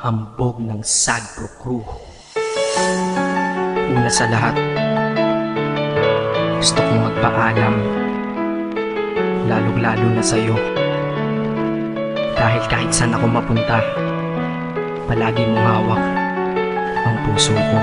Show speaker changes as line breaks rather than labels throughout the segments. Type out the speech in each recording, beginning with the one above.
hambog ng Sagpro Crew. Una sa lahat, gusto kong magpaalam, lalong-lalo na sa'yo. Dahil kahit saan ako mapunta, palagi mong hawak ang puso ko.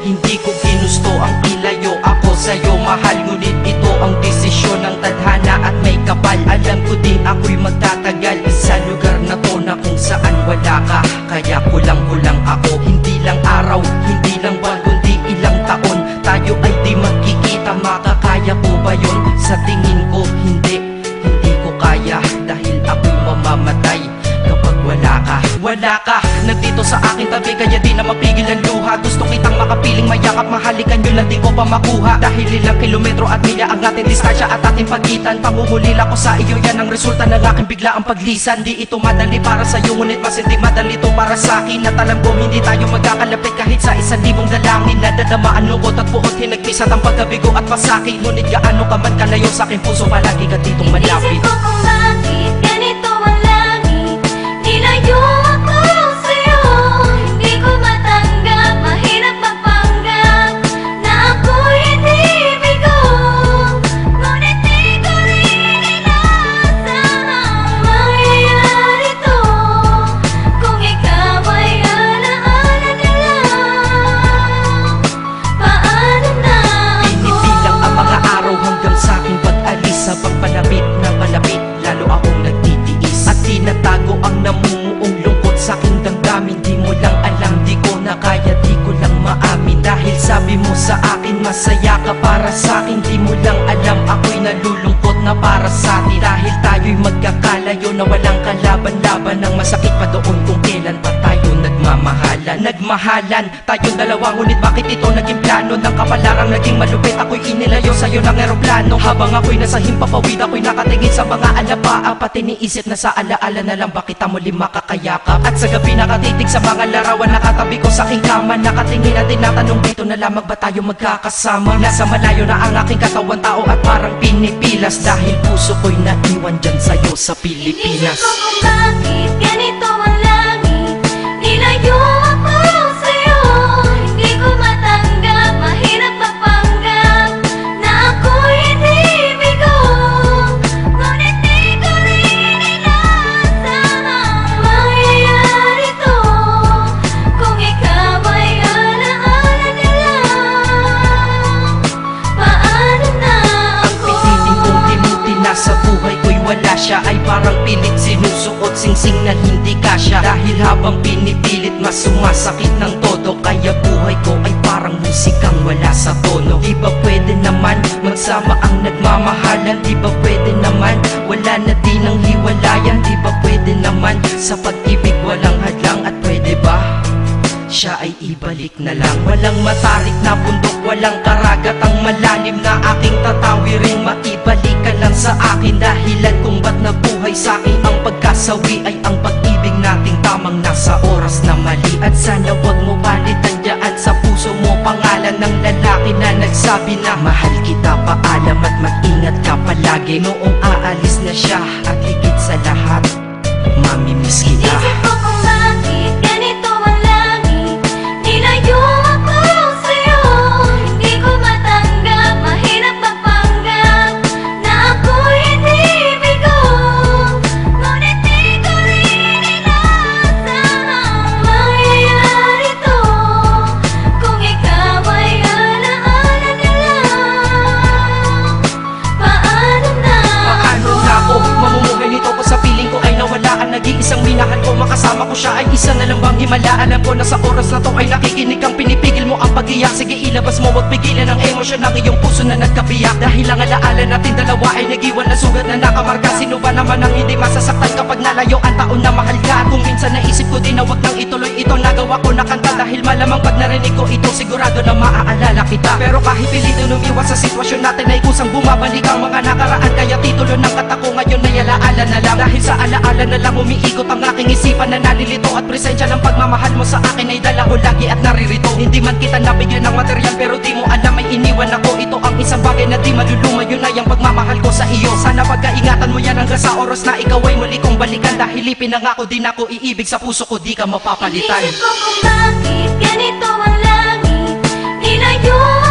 Hindi ko ginusto ang ilayo ako sa'yo, mahal. Ngunit ito ang desisyon ng tadhana at may kapal. Alam ko din ako'y magtatagal sa lugar na to na kung saan wala ka. Kaya kulang-kulang ako, hindi lang araw, hindi lang buwan, kundi ilang taon. Tayo ay di magkikita, makakaya ko ba yun? Sa tingin ko hindi ko kaya. Dahil ako'y mamamatay kapag wala ka. Wala ka, nandito sa aking tabi, kaya di na mapigil ang luha. Gusto kitang makapiling, mayakap, mahalikan yun lang di ko pa makuha. Dahil ilang kilometro at milya ang ating distansya at ating pagitan. Pangungulila ko sa iyo, yan ang resulta ng aking biglaang paglisan. Di ito madali para sa'yo, ngunit mas hindi madali ito para sa'kin. At alam ko hindi tayo magkakalapit kahit sa 1,000 dalangin. Nadadama ang lungkot at buot, hinagpisat ang pagkabigo at pasakit. Ngunit gaano ka man kalayo sa aking puso, palagi ka ditong malapit.
Inisip ko kung bakit ganito ang langit, nilayo ako sa'yo. Hindi ko matanggap, mahirap magpanggap na ako'y hindi bigo. Ngunit di ko rin inaasahang mangyayari to. Kung ikaw ay alaala na lang, paano na ako?
Pinipilang ang mga araw hanggang sa aking pag-alis. Sa pagpalapit na palapit, lalo akong nagtitiis. At tinatago ang namumuong lungkot sa aking damdamin. Di mo lang alam, di ko na kaya, di ko lang maamin. Dahil sabi mo sa akin, masaya ka para sa akin. Di mo lang alam, ako'y nalulungkot na para sa atin. Dahil tayo'y magkakalayo na walang kalaban-laban. Ang masakit pa doon kung kailan pa tayo nagmamahalan. Nagmahalan tayong dalawa, ngunit bakit ito naging plano? Ng kapalarang naging malupit, ako'y inilayo sa'yo ng eroplano. Habang ako'y nasa himpapawid, ako'y nakatingin sa mga alapaa. Pati niisip na sa alaala na lang bakit kita muli makakayakap. At sa gabi nakatitig sa mga larawan, nakatabi ko sa aking kama. Nakatingin at tinatanong, dito na lamang ba tayo magkakasama? Nasa malayo na ang aking katawan, tao at parang pinipilas. Dahil puso ko'y naiwan dyan sa'yo sa Pilipinas.
Inisip ko kung bakit ganito ang langit, nilayo ako sa'yo. Hindi ko matanggap, mahirap magpanggap na ako'y hindi bigo. Ngunit di ko rin inaasahang mangyayari to. Kung ikaw ay alaala na lang, paano na ako?
Pilitin kong limutin na sa buhay ko'y wala siya, ay parang pilit sinusuot, singsing na hindi kasya. Dahil habang pinipilit, mas sumasakit ng todo. Kaya buhay ko ay parang musikang wala sa tono. Di ba pwede naman magsama ang nagmamahalan? Di ba pwede naman wala na din ang hiwalayan? Di ba pwede naman sa pag-ibig walang hadlang? At pwede ba siya ay ibalik na lang? Walang matarik na bundok, walang karagat ang malalim na aking tatawirin. Maibalik ka lang sa akin, dahilan kung ba't nabuhay sa akin ang pagkasawi ay ang pag-ibig nating tamang nasa oras na mali. At sana wag mo palitan dyan sa puso mo pangalan ng lalaki na nagsabi na mahal kita, paalam at mag-ingat ka palagi. Noong aalis na siya at higit sa lahat, mamimiss kita.
Inisip ko kung bakit ganito ang langit, nilayo ako sa'yo. Hindi ko matanggap, mahirap magpanggap na ako'y hindi bigo. Ngunit di ko rin inaasahang mangyayari to. Kung ikaw ay alaala na lang, paano na
Paano na ako mamumuhay nito ko sa piling ko ay nawala ang nag-iisang minahal ko? Makasama ko siya ay isa na lang bang himala? Alam ko na sa oras na to ay nakikinig kang pinipigil mo ang pag-iyak. Sige ilabas mo, wag pigilan ang emosyon ng iyong puso na nagkabiyak. Dahil ang alaala natin dalawa ay nag-iwan na sugat na nakamarka. Sino ba naman ang hindi masasaktan kapag nalayo ang taon na mahal ka? Kung minsan naisip ko din na wag nang ituloy ito, nagawa ko na kanta. Dahil malamang pag narinig ko ito, sigurado na maaalala kita. Pero kahit pilito umiwas sa sitwasyon natin ay kusang bumabalik ang mga nakaraan. Kaya titulo ng kata ko ngayon ay alaala na lang. Dahil sa alaala na lang umiikot ang aking isipan na nalilito. At presensya ng pagmamahal mo sa akin ay dala ko lagi at naririto. Hindi man kita nabigyan ng material pero di mo alam may iniwan ako. Ito ang isang bagay na di maluluma, yun ay ang pagmamahal ko sa iyo. Sana pagkaingatan mo yan hanggang sa oras na ikaw ay muli kong balikan. Dahil ipinangako din ako iibig sa puso ko, di ka mapapalitan.
Inisip ko kung bakit ganito ang langit. Nilayo